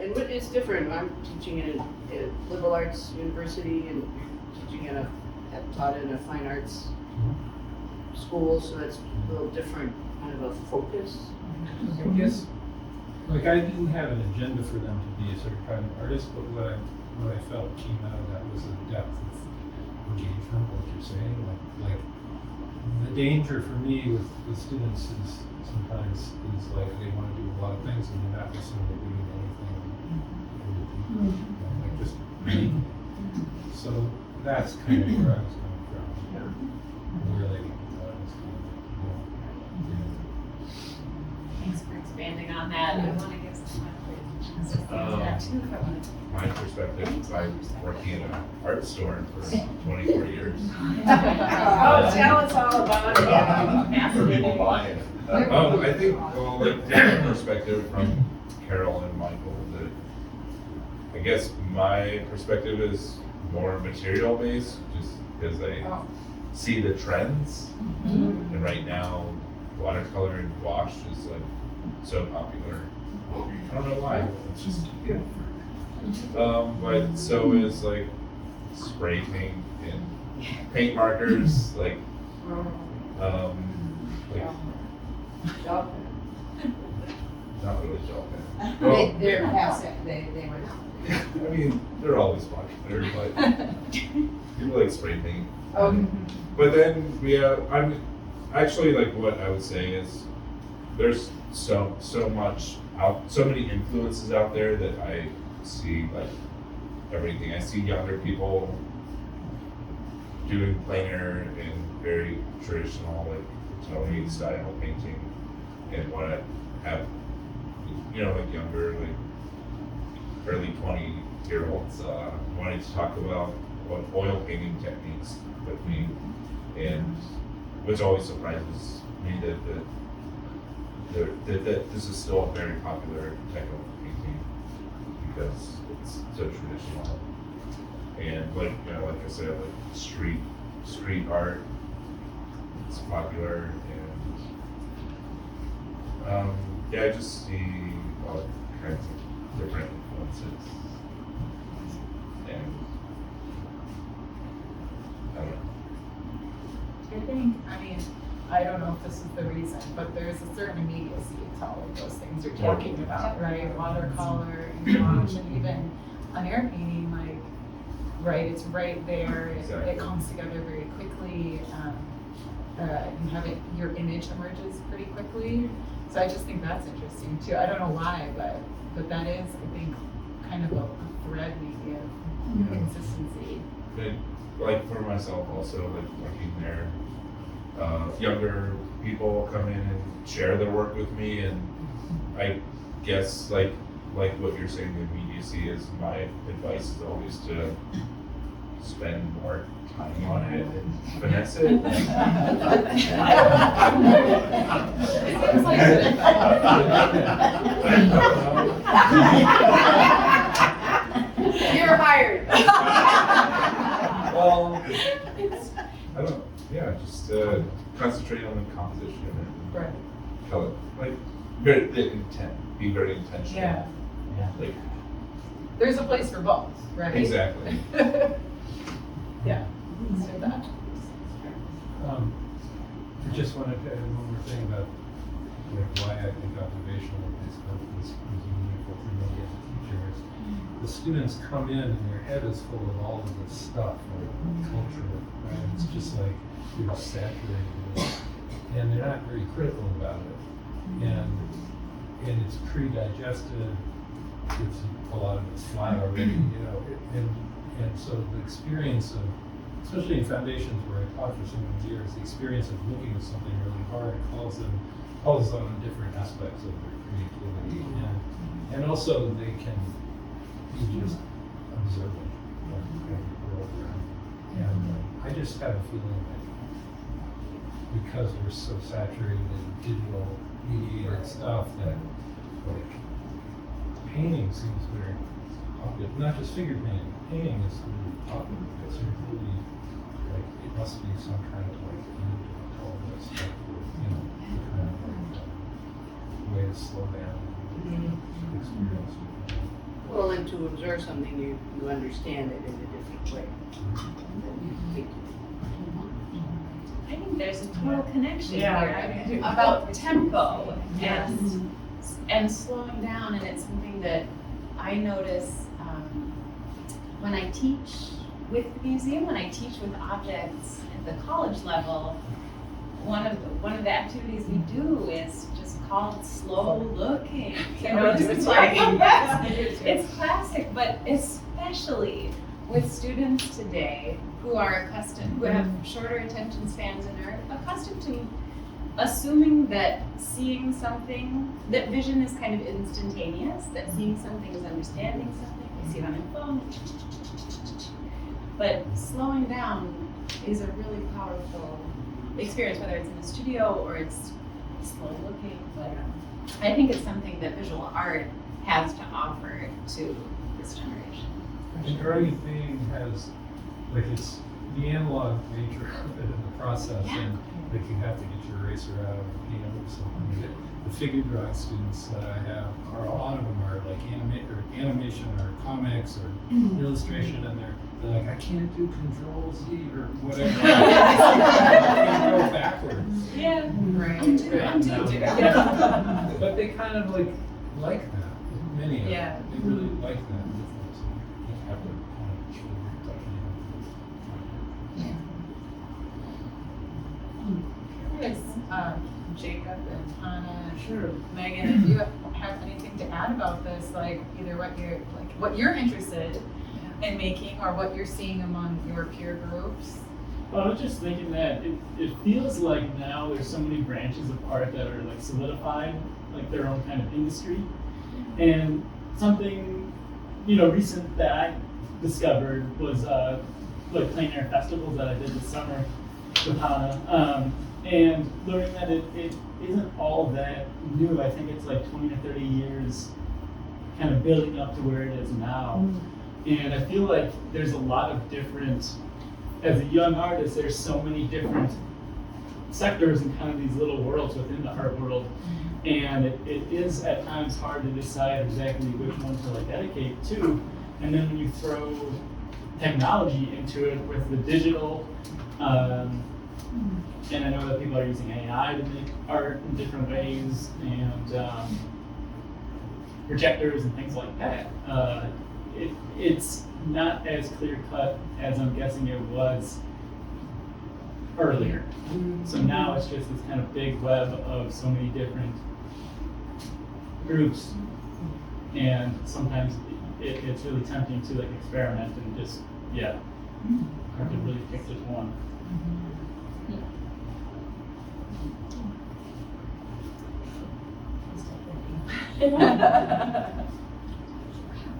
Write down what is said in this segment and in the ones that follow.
and it's different. I'm teaching at a liberal arts university and teaching at taught in a fine arts school, so that's a little different kind of a focus. I guess, like, I didn't have an agenda for them to be a certified artist, but what I felt came out of that was a depth of engagement, what you're saying. Like the danger for me with students is sometimes is like they want to do a lot of things and they're not necessarily doing anything. Like just making it. So that's kind of where I was coming from. Relating to what I was Thanks for expanding on that. I want to give some that too. My perspective, I'm working in an art store for 24 years. Oh, tell us all about it. For people buying. I think, well, like, different perspective from Carol and Michael, that I guess my perspective is more material based, just because I see the trends. And right now, watercolor and wash is like so popular. I don't know why. It's just but so is like spray paint and paint markers, like Gel not really gel pen. Well, They're passive, they were. I mean, they're always popular, but people like spray paint. But then we have, I'm actually, like, what I would say is there's so much so many influences out there that I see, like, everything. I see younger people doing plainer and very traditional, like, Tony style painting, and want to have, like, younger, like, early 20-year-olds wanting to talk about oil painting techniques with me, and which always surprises me that this is still a very popular type of painting because it's so traditional. And like I said, like street art, it's popular, and I just see all kinds of different influences. And I don't know. I don't know if this is the reason, but there's a certain immediacy to all of those things you're talking about, right? Watercolor and wash, and even on air painting, like, right, it's right there, Exactly. It comes together very quickly. You have it, your image emerges pretty quickly. So I just think that's interesting too. I don't know why, but that is, I think, kind of a thread we give, consistency. And like for myself also, like working there, younger people come in and share their work with me, and I guess like what you're saying, the immediacy is, my advice is always to spend more time on it and finesse it. You're hired. Well, I don't. Yeah, just concentrate on the composition and Right. color. Like the intent. Be very intentional. Yeah. Like There's a place for both, right? exactly. Yeah. Let's do that. I just wanted to add one more thing about why I think observational is meaningful for me as a teacher. Is the students come in and their head is full of all of this stuff, like culture, right? It's just like you're saturated with it, and they're not very critical about it, and it's pre-digested. It's a lot of it's flat already, and so the experience of, especially in foundations where I taught for so many years, the experience of looking at something really hard calls on different aspects of their creativity, and also they can be just observant of the world around. And I just have a feeling that because we're so saturated in digital mediated stuff, that like painting seems very popular. Not just figure painting. Painting is really popular. It's really like it must be some kind of like all this stuff, kind of like way to slow down and experience. willing to observe something, you understand it in a different way. And then you think, I think there's a total connection Yeah, I do. here about tempo and slowing down, and it's something that I notice when I teach with the museum, when I teach with objects at the college level. One of the activities we do is just called slow looking. It's like, yes, it's classic, but especially with students today who have shorter attention spans and are accustomed to assuming that seeing something, that vision is kind of instantaneous, that seeing something is understanding something. They see it on their phone. But slowing down is a really powerful experience, whether it's in a studio or it's slow looking. But I think it's something that visual art has to offer to this generation. And everything has, like, it's the analog nature of it in the process, and like you have to get your eraser out and paint over something. The figure drawing students that I have, a lot of them are like animation or comics or illustration, and they're like, I can't do Control Z or whatever. I can't go backwards. Yeah. Right. But they kind of like that. Many of Yeah. them, they really like that. Have their own shoulder touching. Yes, Jacob and Hannah, sure, Megan, if you have anything to add about this, like either what you're interested in making or what you're seeing among your peer groups. Well, I was just thinking that it feels like now there's so many branches of art that are like solidified, like their own kind of industry. And something, recent that I discovered was like plein air festivals that I did this summer with Hannah. And learning that it isn't all that new. I think it's like 20 or 30 years kind of building up to where it is now. And I feel like there's a lot of different, as a young artist, there's so many different sectors and kind of these little worlds within the art world. And it is at times hard to decide exactly which one to like dedicate to. And then when you throw technology into it with the digital, and I know that people are using AI to make art in different ways, and projectors and things like that. It's not as clear cut as I'm guessing it was earlier. So now it's just this kind of big web of so many different groups, and sometimes it's really tempting to like experiment and just hard to really pick just one.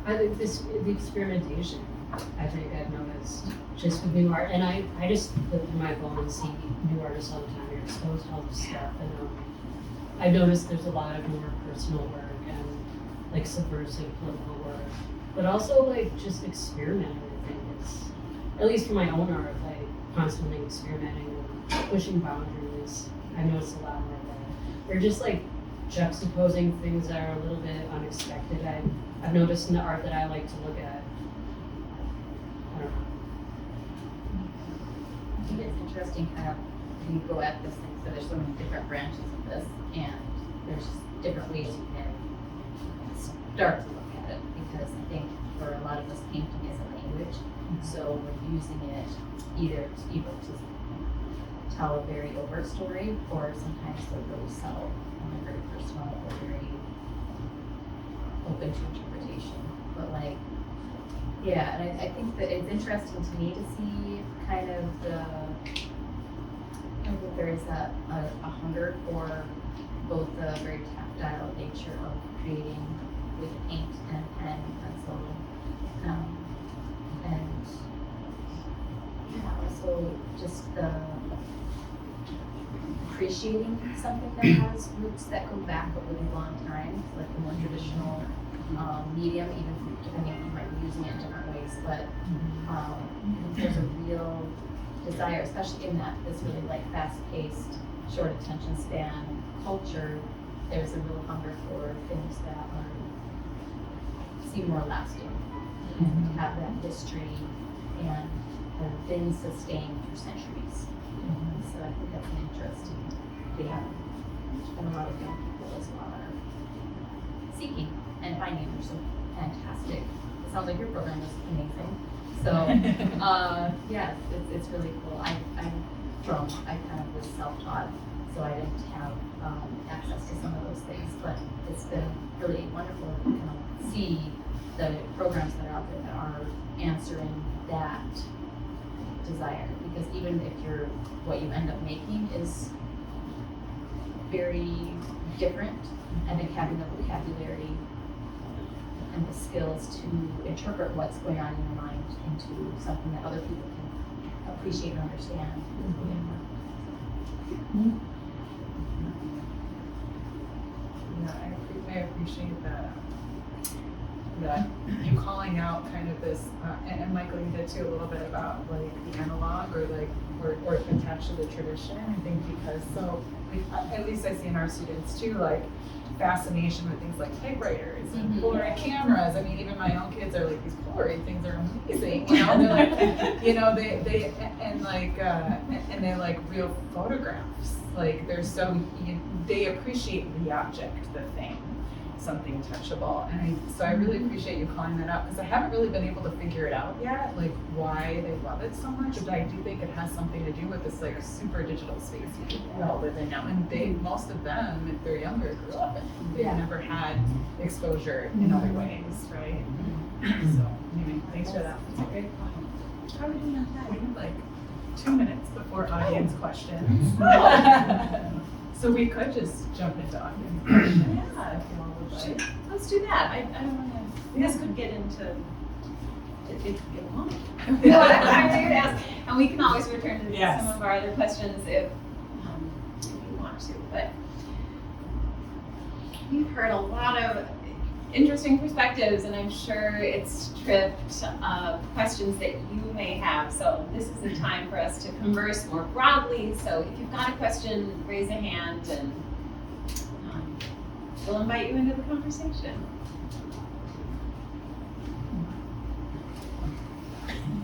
I think the experimentation, I think I've noticed just with new art, and I just look through my phone and see new artists all the time. You're exposed to all this stuff, and I've noticed there's a lot of more personal work and like subversive political work, but also like just experimenting. I think it's, at least for my own art, like constantly experimenting and pushing boundaries. I've noticed a lot more of that. They're just like juxtaposing things that are a little bit unexpected. I've noticed in the art that I like to look at. I don't know. I think it's interesting kind of when you go at this thing, so there's so many different branches of this, and there's different ways you can start to look at it, because I think for a lot of us painting is a language, so we're using it either to be able to tell a very overt story, or sometimes they're really subtle and they're very personal or very open to interpretation. But like, yeah, and I think that it's interesting to me to see kind of that there is a hunger for both the very tactile nature of creating with paint and pen and pencil, and also just the appreciating something that has roots that go back a really long time, like the more traditional medium, even depending on you might be using it in different ways, but there's a real desire, especially in that this really like fast-paced, short attention span culture. There's a real hunger for things that are seem more lasting and have that history and have been sustained for centuries. So I think that's an interesting thing. And a lot of young people as well are seeking and finding. They're so fantastic. It sounds like your program is amazing. So yes, it's really cool. I'm from, I kind of was self-taught, so I didn't have access to some of those things, but it's been really wonderful to kind of see the programs that are out there that are answering that desire, because even if what you end up making is very different, I think having the vocabulary and the skills to interpret what's going on in your mind into something that other people can appreciate and understand is really important. Yeah, I appreciate that you calling out kind of this, and Michael, you did too a little bit about like the analog or like or attached to the tradition. I think because at least I see in our students too, like fascination with things like typewriters and Polaroid cameras. I mean, even my own kids are like, these Polaroid things are amazing. You know, they're like, you know, they they're like real photographs. Like they're so they appreciate the object, the thing, something touchable. And so I really appreciate you calling that out, because I haven't really been able to figure it out yet, like why they love it so much. But I do think it has something to do with this like super digital space we all live in now. And most of them, if they're younger, grew up in it. They've never had exposure in other ways, right? So anyway, thanks for that. That's a great point. How are we doing on time? We have like 2 minutes before audience questions. So we could just jump into audience questions. Yeah. If you all would like. Let's do that. I don't want to, this could get into, it could get long. I'm here to ask. And we can always return to some of our other questions if you want to, but we've heard a lot of interesting perspectives, and I'm sure it's tripped questions that you may have. So this is a time for us to converse more broadly. So if you've got a question, raise a hand, and we'll invite you into the conversation.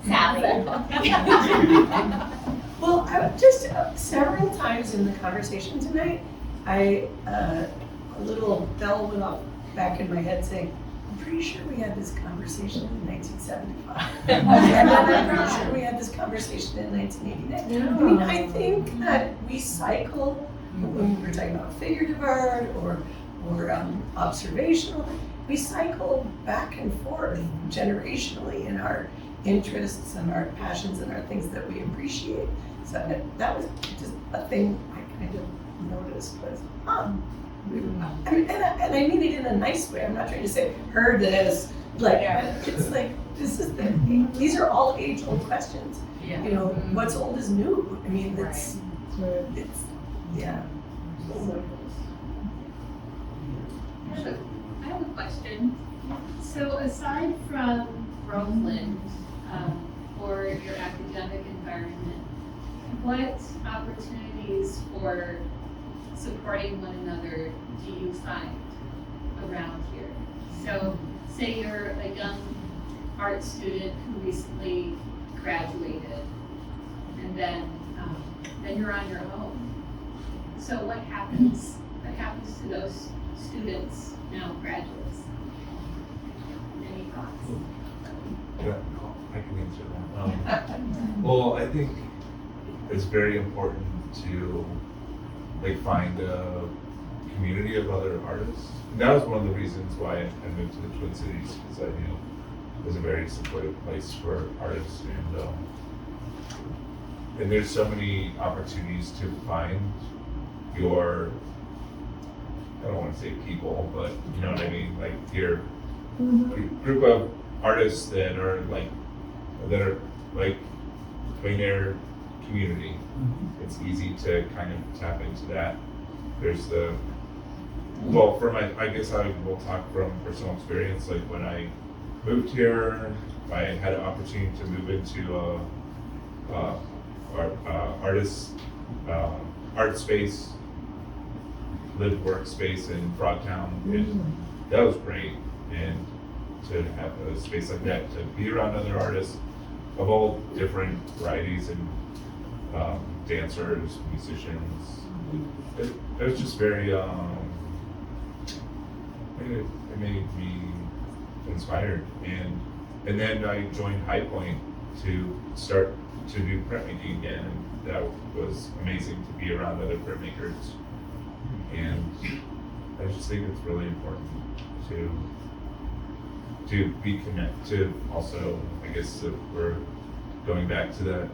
Sally. Well, just several times in the conversation tonight, a little bell went off back in my head saying, I'm pretty sure we had this conversation in 1975. And then I'm pretty sure we had this conversation in 1989. I mean, I think that we cycle, when we're talking about figurative art or observational, we cycle back and forth generationally in our interests and our passions and our things that we appreciate. So that was just a thing I kind of noticed was, I mean, and I mean it in a nice way. I'm not trying to say heard this, like it's like these are all age-old questions. Yeah. You know, what's old is new. I mean, it's yeah. I have a question. So aside from Groveland, for your academic environment, what opportunities for supporting one another do you find around here? So say you're a young art student who recently graduated, and then you're on your own. So what happens to those students, now graduates? Any thoughts? Yeah, I can answer that. Well, I think it's very important to find a community of other artists. And that was one of the reasons why I moved to the Twin Cities, because I knew it was a very supportive place for artists, and there's so many opportunities to find your, I don't want to say people, but you know what I mean, like your group of artists that are in their community. It's easy to kind of tap into that. There's I guess I will talk from personal experience. Like when I moved here, I had an opportunity to move into art space, lived workspace in Frogtown, and that was great. And to have a space like that, to be around other artists of all different varieties and dancers, musicians. It was just very, it made me inspired. And then I joined High Point to start to do printmaking again, and that was amazing to be around other printmakers. And I just think it's really important to be connected to also, I guess, if we're going back to that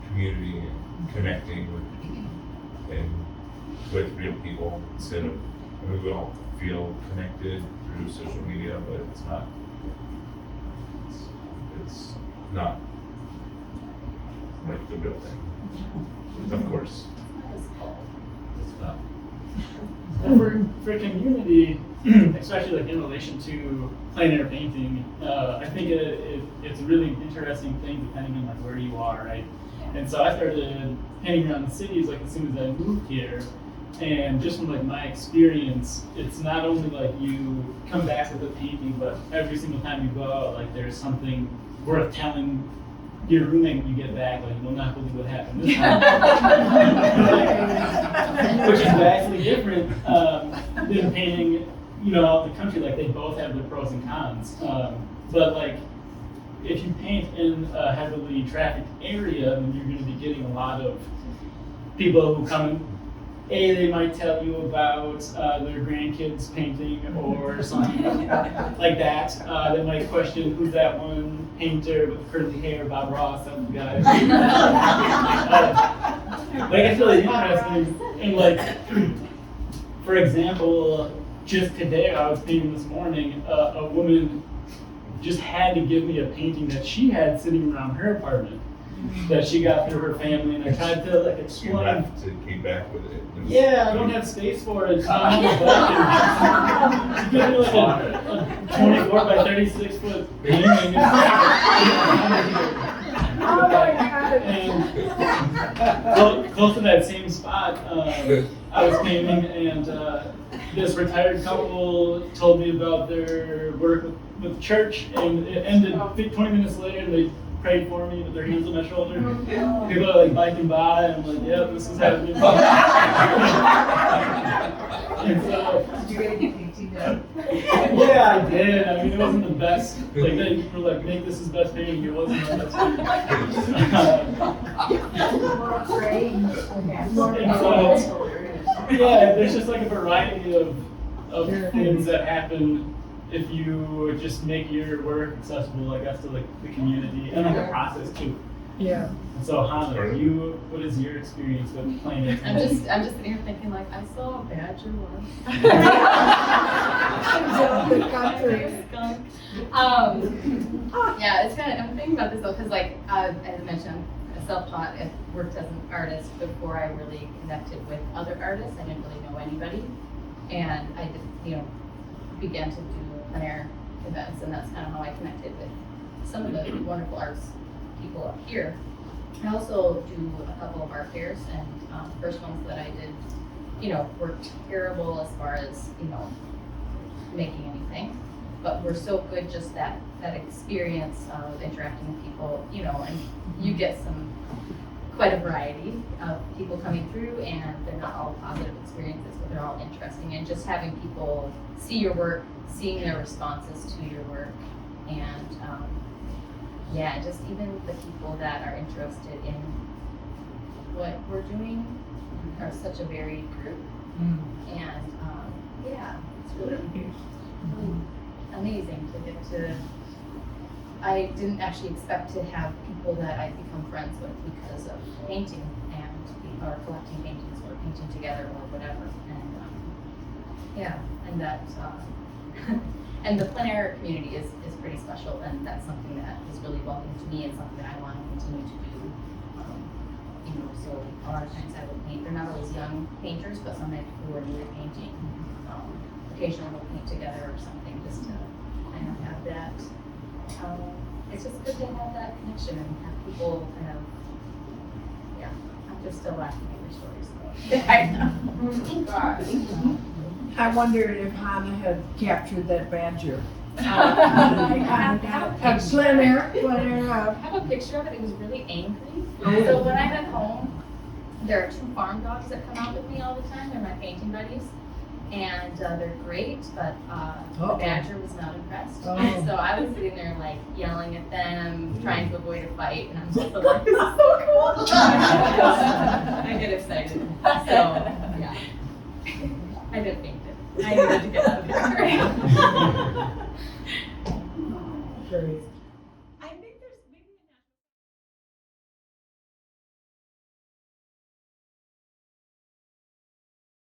community and connecting with real people instead of, I mean, we all feel connected through social media, but it's not like the real thing. Of course. It's not. For community, especially like in relation to plein air painting, I think it's a really interesting thing depending on like where you are, right? And so I started painting around the cities like as soon as I moved here, and just from like my experience, it's not only like you come back with a painting, but every single time you go out, like there's something worth telling your roommate when you get back, like, you will not believe what happened this time. Which is vastly different than painting, out the country. Like, they both have their pros and cons. But like, if you paint in a heavily trafficked area, then you're going to be getting a lot of people who come in. They might tell you about their grandkids painting or something like that. They might question who's that one painter with curly hair, Bob Ross, that the guy. Like, it's really interesting. And like, for example, just today I was painting this morning, a woman just had to give me a painting that she had sitting around her apartment that she got through her family, and I tried to like You explain. have to keep back with it. Yeah, I don't have space for it. I'm on the bucket. She gave me like a 24 by 36 foot painting. Oh my God. And close to that same spot, I was painting, and this retired couple told me about their work with the church, and it ended 20 minutes later, and they prayed for me with their hands on my shoulder. People are like biking by, and I'm like, yeah, this is happening. And so, Did you get a painting done? yeah, I did. I mean, it wasn't the best. Like, they were like, make this his best painting. It wasn't the best painting. Yeah, there's just like a variety of things that happen if you just make your work accessible, I guess, to like the community and like the process too. Yeah. So Hannah, what is your experience with playing it? I'm just sitting here thinking like, I saw a badger once. Skunk. Yeah, it's kind of, I'm thinking about this though, because like, as I mentioned, I'm self-taught. I worked as an artist before I really connected with other artists. I didn't really know anybody. And I did, began to do plein air events, and that's kind of how I connected with some of the wonderful arts people up here. I also do a couple of art fairs, and first ones that I did, were terrible as far as, making anything, but were so good, just that experience of interacting with people, and you get quite a variety of people coming through, and they're not all positive experiences, but they're all interesting, and just having people see your work, seeing their responses to your work, and just even the people that are interested in what we're doing are such a varied group. And it's really amazing to get to. I didn't actually expect to have people that I've become friends with because of painting or collecting paintings or painting together or whatever. And that and the plein air community is pretty special, and that's something that is really welcome to me and something that I want to continue to do. So a lot of times I will paint. They're not always young painters, but sometimes who are new painting. Occasionally we'll paint together or something, just to kind of have that. It's just good to have that connection and have people kind of. I'm just still laughing at your stories. I know. I wondered if Hannah had captured that badger. Have Glen Air, I have a picture of it. It was really angry. So when I'm at home, there are 2 farm dogs that come out with me all the time. They're my painting buddies. And they're great, but the badger was not impressed. So I was sitting there like yelling at them, trying to avoid a fight, and I'm just like, this is so cool. I get excited. So yeah, I didn't paint it. I needed to get out of here.